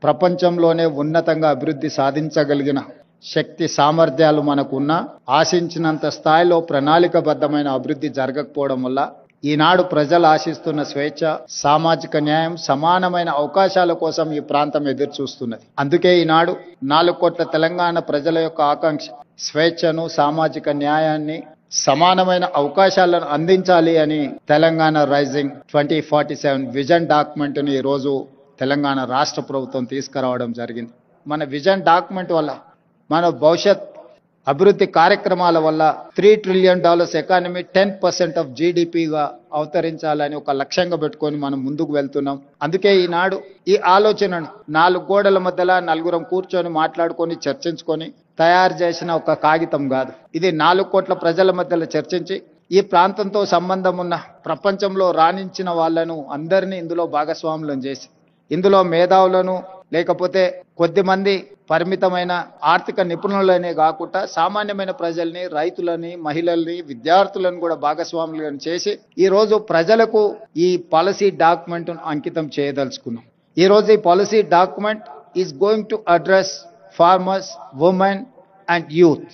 ప్రపంచంలోనే ఉన్నతంగా అభివృద్ధి సాధించగలిగిన శక్తి సామర్థ్యాలు మనకున్న ఆశించినంత స్థాయిలో ప్రణాళికబద్ధమైన అభివృద్ధి జరగకపోవడం వల్ల ఈనాడు ప్రజలు ఆశిస్తున్న స్వేచ్ఛ, సామాజిక న్యాయం, సమానమైన అవకాశాల కోసం ఈ ప్రాంతం ఎదురు చూస్తున్నది. అందుకే ఈనాడు 4 కోట్ల తెలంగాణ ప్రజల యొక్క ఆకాంక్ష స్వేచ్ఛను, సామాజిక న్యాయాన్ని, సమానమైన అవకాశాలను అందించాలి అని తెలంగాణ రైజింగ్ 2047 విజన్ డాక్యుమెంట్ని ఈరోజు తెలంగాణ రాష్ట్ర ప్రభుత్వం తీసుకురావడం జరిగింది. మన విజన్ డాక్యుమెంట్ వల్ల మన భవిష్యత్ అభివృద్ధి కార్యక్రమాల వల్ల $3 ట్రిలియన్ ఎకానమీ 10% ఆఫ్ జీడిపిగా అవతరించాలని ఒక లక్ష్యంగా పెట్టుకొని మనం ముందుకు వెళ్తున్నాం. అందుకే ఈనాడు ఈ ఆలోచనను 4 గోడల మధ్యలో నలుగురం కూర్చొని మాట్లాడుకొని చర్చించుకొని తయారు చేసిన ఒక కాగితం కాదు. ఇది 4 కోట్ల ప్రజల మధ్యలో చర్చించి ఈ ప్రాంతంతో సంబంధం ఉన్న ప్రపంచంలో రాణించిన వాళ్ళను అందరినీ ఇందులో భాగస్వాములను చేసి ఇందులో మేధావులను లేకపోతే కొద్దిమంది పరిమితమైన ఆర్థిక నిపుణులనే కాకుండా సామాన్యమైన ప్రజల్ని, రైతులని, మహిళల్ని, విద్యార్థులను కూడా భాగస్వాములను చేసి ఈ రోజు ప్రజలకు ఈ పాలసీ డాక్యుమెంట్ అంకితం చేయదలుచుకున్నాం. ఈ రోజు ఈ policy document is going to address farmers, women and youth.